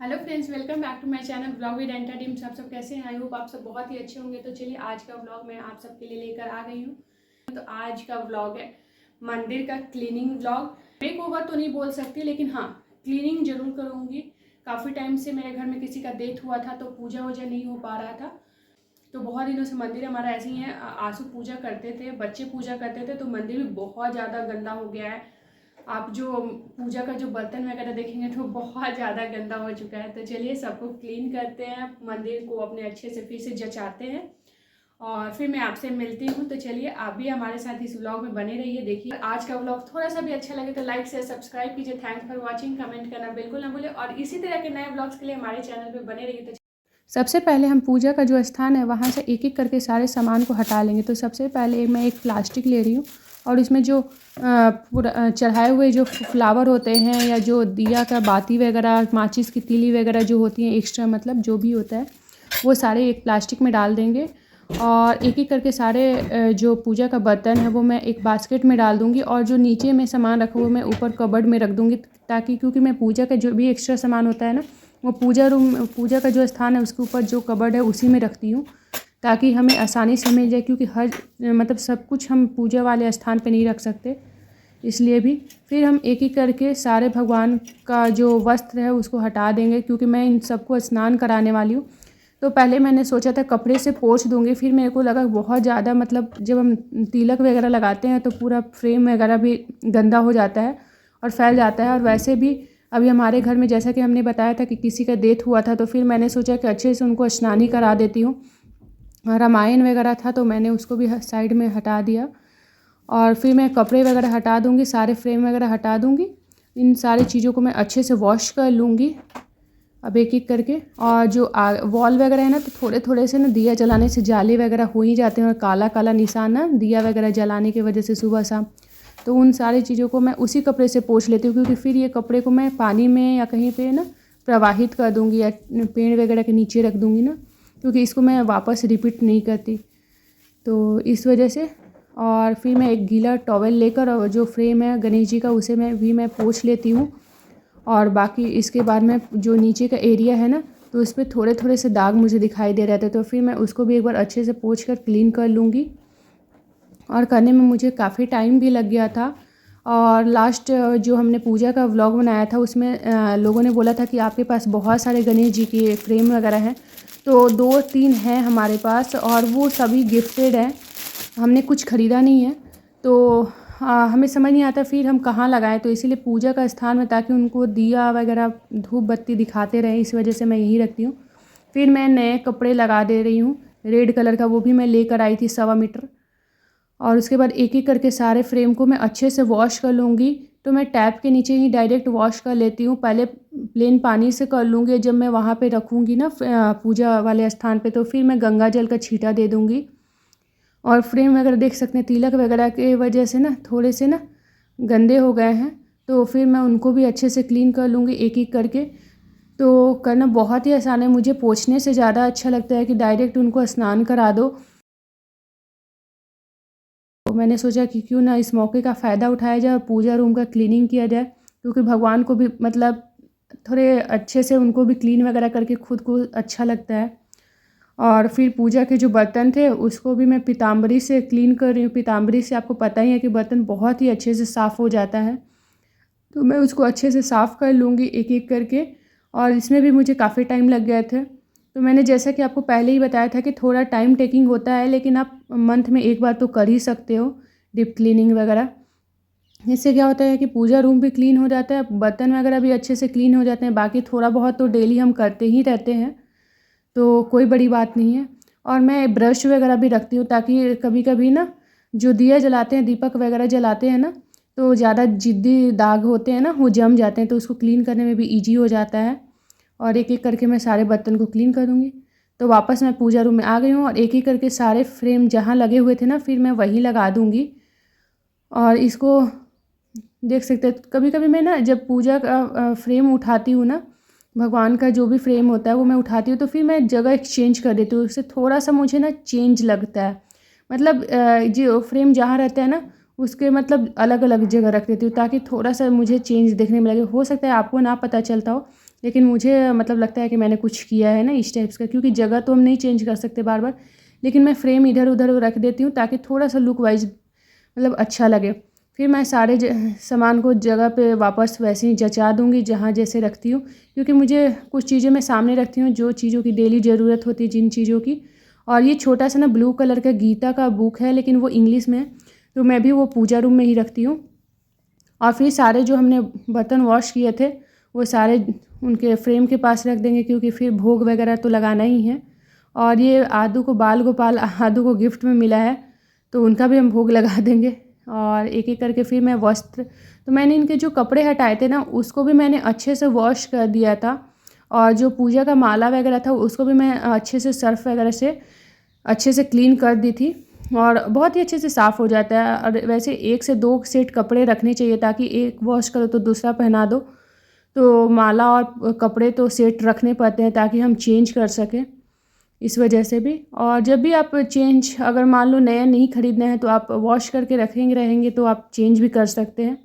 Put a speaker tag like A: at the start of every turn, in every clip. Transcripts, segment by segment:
A: Hello friends, welcome back to my channel blog with enter teams. आप सब कैसे हैं? आई होप आप सब बहुत ही अच्छे होंगे। तो चलिए आज का व्लॉग मैं आप सबके लिए लेकर आ गई हूँ। तो आज का व्लॉग है मंदिर का क्लीनिंग व्लॉग। मेक ओवर तो नहीं बोल सकती, लेकिन हाँ क्लीनिंग जरूर करूँगी। काफ़ी टाइम से मेरे घर में किसी का डेथ हुआ था, तो पूजा वूजा नहीं हो पा रहा था। तो बहुत दिनों से मंदिर हमारा ऐसे ही है, आंसू पूजा करते थे, बच्चे पूजा करते थे, तो मंदिर भी बहुत ज़्यादा गंदा हो गया है। आप जो पूजा का जो बर्तन वगैरह देखेंगे तो बहुत ज़्यादा गंदा हो चुका है। तो चलिए सबको क्लीन करते हैं, मंदिर को अपने अच्छे से फिर से जचाते हैं और फिर मैं आपसे मिलती हूँ। तो चलिए आप भी हमारे साथ इस व्लॉग में बने रहिए। देखिए आज का व्लॉग थोड़ा सा भी अच्छा लगे तो लाइक से सब्सक्राइब कीजिए। थैंक्स फॉर वॉचिंग, कमेंट करना बिल्कुल ना भूलें और इसी तरह के नए व्लॉग्स के लिए हमारे चैनल पर बने रहिए। तो सबसे पहले हम पूजा का जो स्थान है वहाँ से एक एक करके सारे सामान को हटा लेंगे। तो सबसे पहले मैं एक प्लास्टिक ले रही हूँ और इसमें जो पूरा चढ़ाए हुए जो फ्लावर होते हैं या जो दिया का बाती वगैरह, माचिस की तीली वगैरह जो होती हैं एक्स्ट्रा, मतलब जो भी होता है वो सारे एक प्लास्टिक में डाल देंगे। और एक एक करके सारे जो पूजा का बर्तन है वो मैं एक बास्केट में डाल दूँगी और जो नीचे में सामान रखा हुआ मैं ऊपर कबर्ड में रख दूँगी, ताकि क्योंकि मैं पूजा का जो भी एक्स्ट्रा सामान होता है ना वो पूजा का जो स्थान है उसके ऊपर जो कबर्ड है उसी में रखती हूँ, ताकि हमें आसानी से मिल जाए। क्योंकि हर मतलब सब कुछ हम पूजा वाले स्थान पे नहीं रख सकते, इसलिए भी फिर हम एक एक करके सारे भगवान का जो वस्त्र है उसको हटा देंगे। क्योंकि मैं इन सबको स्नान कराने वाली हूँ, तो पहले मैंने सोचा था कपड़े से पोंछ दूँगी, फिर मेरे को लगा बहुत ज़्यादा, मतलब जब हम तिलक वगैरह लगाते हैं तो पूरा फ्रेम वगैरह भी गंदा हो जाता है और फैल जाता है। और वैसे भी अभी हमारे घर में जैसा कि हमने बताया था कि किसी का डेथ हुआ था, तो फिर मैंने सोचा कि अच्छे से उनको स्नान ही करा देती हूँ। रामायण वगैरह था तो मैंने उसको भी साइड में हटा दिया और फिर मैं कपड़े वगैरह हटा दूँगी, सारे फ्रेम वगैरह हटा दूँगी। इन सारी चीज़ों को मैं अच्छे से वॉश कर लूँगी अब एक एक करके। और जो वॉल वगैरह है ना, तो थोड़े थोड़े से ना दिया जलाने से जाले वगैरह हो ही जाते हैं और काला काला निशान ना दिया वगैरह जलाने की वजह से सुबह शाम। तो उन सारी चीज़ों को मैं उसी कपड़े से पोंछ लेती हूँ, क्योंकि फिर ये कपड़े को मैं पानी में या कहीं पे ना प्रवाहित कर दूँगी या पेड़ वगैरह के नीचे रख दूँगी ना, क्योंकि इसको मैं वापस रिपीट नहीं करती, तो इस वजह से। और फिर मैं एक गीला टॉवेल लेकर और जो फ्रेम है गणेश जी का उसे मैं पोंछ लेती हूँ। और बाकी इसके बाद में जो नीचे का एरिया है ना, तो उस पर थोड़े थोड़े से दाग मुझे दिखाई दे रहे थे, तो फिर मैं उसको भी एक बार अच्छे से पोंछ कर क्लीन कर लूँगी। और करने में मुझे काफ़ी टाइम भी लग गया था। और लास्ट जो हमने पूजा का व्लॉग बनाया था उसमें लोगों ने बोला था कि आपके पास बहुत सारे गणेश जी के फ्रेम वगैरह हैं, तो 2-3 हैं हमारे पास और वो सभी गिफ्टेड हैं, हमने कुछ ख़रीदा नहीं है। तो हमें समझ नहीं आता फिर हम कहाँ लगाएं, तो इसीलिए पूजा का स्थान में, ताकि उनको दिया वगैरह धूप बत्ती दिखाते रहें, इस वजह से मैं यही रखती हूँ। फिर मैं नए कपड़े लगा दे रही हूँ रेड कलर का, वो भी मैं लेकर आई थी 1.25 मीटर। और उसके बाद एक एक करके सारे फ्रेम को मैं अच्छे से वॉश कर लूँगी। तो मैं टैप के नीचे ही डायरेक्ट वॉश कर लेती हूँ, पहले प्लेन पानी से कर लूँगी। जब मैं वहाँ पे रखूँगी ना पूजा वाले स्थान पे, तो फिर मैं गंगा जल का छींटा दे दूँगी। और फ्रेम वगैरह देख सकते हैं तिलक वगैरह के वजह से ना थोड़े से ना गंदे हो गए हैं, तो फिर मैं उनको भी अच्छे से क्लीन कर लूँगी एक एक करके। तो करना बहुत ही आसान है, मुझे पोंछने से ज़्यादा अच्छा लगता है कि डायरेक्ट उनको स्नान करा दो। तो मैंने सोचा कि क्यों ना इस मौके का फ़ायदा उठाया जाए और पूजा रूम का क्लीनिंग किया जाए, क्योंकि भगवान को भी मतलब थोड़े अच्छे से उनको भी क्लीन वगैरह करके खुद को अच्छा लगता है। और फिर पूजा के जो बर्तन थे उसको भी मैं पीताम्बरी से क्लीन कर रही हूँ। पीताम्बरी से आपको पता ही है कि बर्तन बहुत ही अच्छे से साफ़ हो जाता है, तो मैं उसको अच्छे से साफ़ कर लूँगी एक एक करके। और इसमें भी मुझे काफ़ी टाइम लग गए थे, तो मैंने जैसा कि आपको पहले ही बताया था कि थोड़ा टाइम टेकिंग होता है, लेकिन आप मंथ में एक बार तो कर ही सकते हो डीप क्लीनिंग वगैरह। इससे क्या होता है कि पूजा रूम भी क्लीन हो जाता है, बर्तन वगैरह भी अच्छे से क्लीन हो जाते हैं। बाकी थोड़ा बहुत तो डेली हम करते ही रहते हैं, तो कोई बड़ी बात नहीं है। और मैं ब्रश वगैरह भी रखती हूँ, ताकि कभी कभी ना जो दिया जलाते हैं, दीपक वगैरह जलाते हैं ना, तो ज़्यादा जिद्दी दाग होते हैं ना, वो जम जाते हैं, तो उसको क्लीन करने में भी ईजी हो जाता है। और एक एक करके मैं सारे बर्तन को क्लीन कर दूँगी। तो वापस मैं पूजा रूम में आ गई हूँ और एक एक करके सारे फ्रेम जहाँ लगे हुए थे ना, फिर मैं वहीं लगा दूँगी। और इसको देख सकते हैं, कभी कभी मैं ना जब पूजा का फ्रेम उठाती हूँ ना, भगवान का जो भी फ्रेम होता है वो मैं उठाती हूँ, तो फिर मैं जगह एक्सचेंज कर देती हूँ। उससे थोड़ा सा मुझे ना चेंज लगता है, मतलब जो फ्रेम जहाँ रहता है ना उसके मतलब अलग अलग जगह रख देती हूँ, ताकि थोड़ा सा मुझे चेंज देखने में लगे। हो सकता है आपको ना पता चलता हो, लेकिन मुझे मतलब लगता है कि मैंने कुछ किया है ना इस टाइप्स का, क्योंकि जगह तो हम नहीं चेंज कर सकते बार बार, लेकिन मैं फ्रेम इधर उधर रख देती हूँ ताकि थोड़ा सा लुक वाइज मतलब अच्छा लगे। फिर मैं सारे सामान को जगह पे वापस वैसे ही जचा दूँगी जहाँ जैसे रखती हूँ, क्योंकि मुझे कुछ चीज़ें मैं सामने रखती हूँ जो चीज़ों की डेली ज़रूरत होती है जिन चीज़ों की। और ये छोटा सा ना ब्लू कलर का गीता का बुक है, लेकिन वो इंग्लिश में है, तो मैं भी वो पूजा रूम में ही रखती हूँ। और फिर सारे जो हमने बर्तन वॉश किए थे वो सारे उनके फ्रेम के पास रख देंगे, क्योंकि फिर भोग वगैरह तो लगाना ही है। और ये आदू को बाल गोपाल आदू को गिफ्ट में मिला है, तो उनका भी हम भोग लगा देंगे। और एक एक करके फिर मैं वस्त्र, तो मैंने इनके जो कपड़े हटाए थे ना उसको भी मैंने अच्छे से वॉश कर दिया था। और जो पूजा का माला वगैरह था उसको भी मैं अच्छे से सर्फ वगैरह से अच्छे से क्लीन कर दी थी, और बहुत ही अच्छे से साफ़ हो जाता है। और वैसे 1 से 2 सेट कपड़े रखने चाहिए, ताकि एक वॉश करो तो दूसरा पहना दो, तो माला और कपड़े तो सेट रखने पड़ते हैं ताकि हम चेंज कर सकें, इस वजह से भी। और जब भी आप चेंज, अगर मान लो नया नहीं ख़रीदना है तो आप वॉश करके रखेंगे रहेंगे तो आप चेंज भी कर सकते हैं,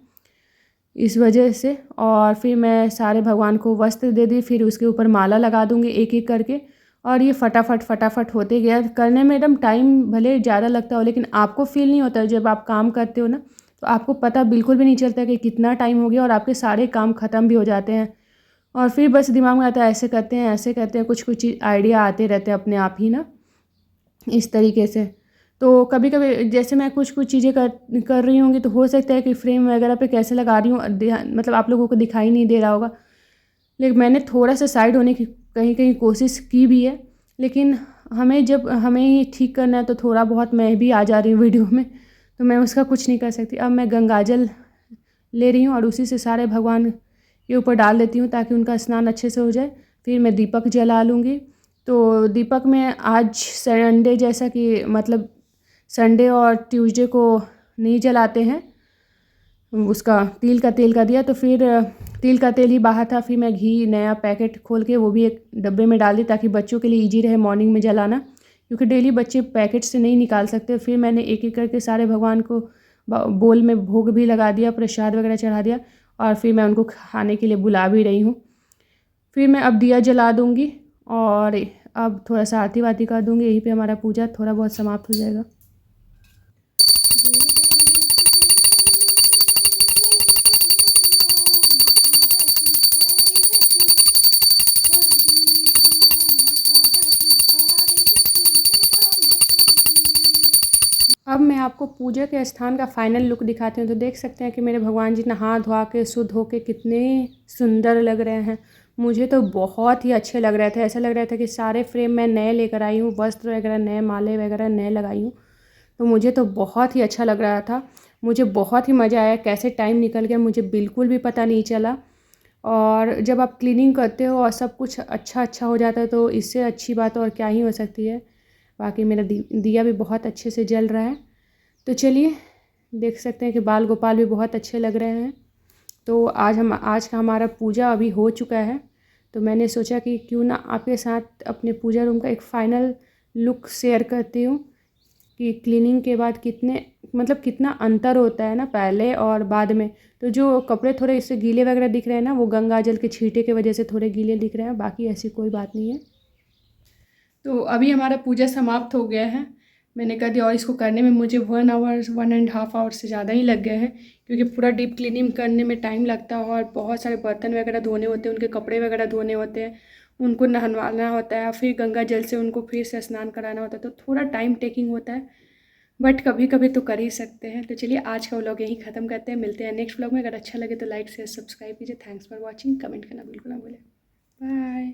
A: इस वजह से। और फिर मैं सारे भगवान को वस्त्र दे दी, फिर उसके ऊपर माला लगा दूँगी एक एक करके। और ये फटाफट होते गया, करने में एकदम टाइम भले ज़्यादा लगता हो, लेकिन आपको फील नहीं होता जब आप काम करते हो ना, तो आपको पता बिल्कुल भी नहीं चलता कि कितना टाइम हो गया और आपके सारे काम ख़त्म भी हो जाते हैं। और फिर बस दिमाग में आता है ऐसे करते हैं ऐसे करते हैं, कुछ कुछ आइडिया आते रहते हैं अपने आप ही ना, इस तरीके से। तो कभी कभी जैसे मैं कुछ कुछ चीज़ें कर रही होंगी, तो हो सकता है कि फ्रेम वगैरह पे कैसे लगा रही हूँ मतलब आप लोगों को दिखाई नहीं दे रहा होगा, लेकिन मैंने थोड़ा सा साइड होने की कहीं कहीं कोशिश की भी है। लेकिन जब हमें ही ठीक करना है तो थोड़ा बहुत मैं भी आ जा रही हूँ वीडियो में, तो मैं उसका कुछ नहीं कर सकती। अब मैं गंगाजल ले रही हूँ और उसी से सारे भगवान के ऊपर डाल देती हूँ ताकि उनका स्नान अच्छे से हो जाए। फिर मैं दीपक जला लूँगी। तो दीपक में आज संडे, जैसा कि मतलब संडे और ट्यूसडे को नहीं जलाते हैं, उसका तिल का तेल का दिया, तो फिर तिल का तेल ही बाहर था, फिर मैं घी नया पैकेट खोल के वो भी एक डब्बे में डाल दी ताकि बच्चों के लिए ईजी रहे मॉर्निंग में जलाना, क्योंकि डेली बच्चे पैकेट से नहीं निकाल सकते। फिर मैंने एक एक करके सारे भगवान को बोल में भोग भी लगा दिया, प्रसाद वगैरह चढ़ा दिया, और फिर मैं उनको खाने के लिए बुला भी रही हूँ। फिर मैं अब दिया जला दूँगी और अब थोड़ा सा आरती वारती कर दूँगी, यहीं पे हमारा पूजा थोड़ा बहुत समाप्त हो जाएगा। अब मैं आपको पूजा के स्थान का फाइनल लुक दिखाती हूँ। तो देख सकते हैं कि मेरे भगवान जी नहा धोआ के शुद्ध होके कितने सुंदर लग रहे हैं। मुझे तो बहुत ही अच्छे लग रहे थे, ऐसा लग रहा था कि सारे फ्रेम मैं नए लेकर आई हूँ, वस्त्र वगैरह नए, माले वगैरह नए लगाई हूँ। तो मुझे तो बहुत ही अच्छा लग रहा था, मुझे बहुत ही मज़ा आया। कैसे टाइम निकल गया मुझे बिल्कुल भी पता नहीं चला। और जब आप क्लीनिंग करते हो और सब कुछ अच्छा हो जाता है, तो इससे अच्छी बात और क्या ही हो सकती है। बाकी मेरा दिया भी बहुत अच्छे से जल रहा है। तो चलिए, देख सकते हैं कि बाल गोपाल भी बहुत अच्छे लग रहे हैं। तो आज का हमारा पूजा अभी हो चुका है, तो मैंने सोचा कि क्यों ना आपके साथ अपने पूजा रूम का एक फ़ाइनल लुक शेयर करती हूँ कि क्लीनिंग के बाद कितना अंतर होता है ना पहले और बाद में। तो जो कपड़े थोड़े इससे गीले वगैरह दिख रहे हैं ना, वो गंगा जल के छींटे की वजह से थोड़े गीले दिख रहे हैं, बाकी ऐसी कोई बात नहीं है। तो अभी हमारा पूजा समाप्त हो गया है, मैंने कर दिया। और इसको करने में मुझे 1.5 आवर से ज़्यादा ही लग गए हैं, क्योंकि पूरा डीप क्लीनिंग करने में टाइम लगता है और बहुत सारे बर्तन वगैरह धोने होते हैं, उनके कपड़े वगैरह धोने होते हैं, उनको नहलवाना होता है, फिर गंगा जल से उनको फिर से स्नान कराना होता है, तो थोड़ा टाइम टेकिंग होता है, बट कभी कभी तो कर ही सकते हैं। तो चलिए, आज का व्लॉग यहीं ख़त्म करते हैं, मिलते हैं नेक्स्ट व्लॉग में। अगर अच्छा लगे तो लाइक शेयर सब्सक्राइब कीजिए। थैंक्स फॉर वॉचिंग, कमेंट करना बिल्कुल ना भूलें। बाय।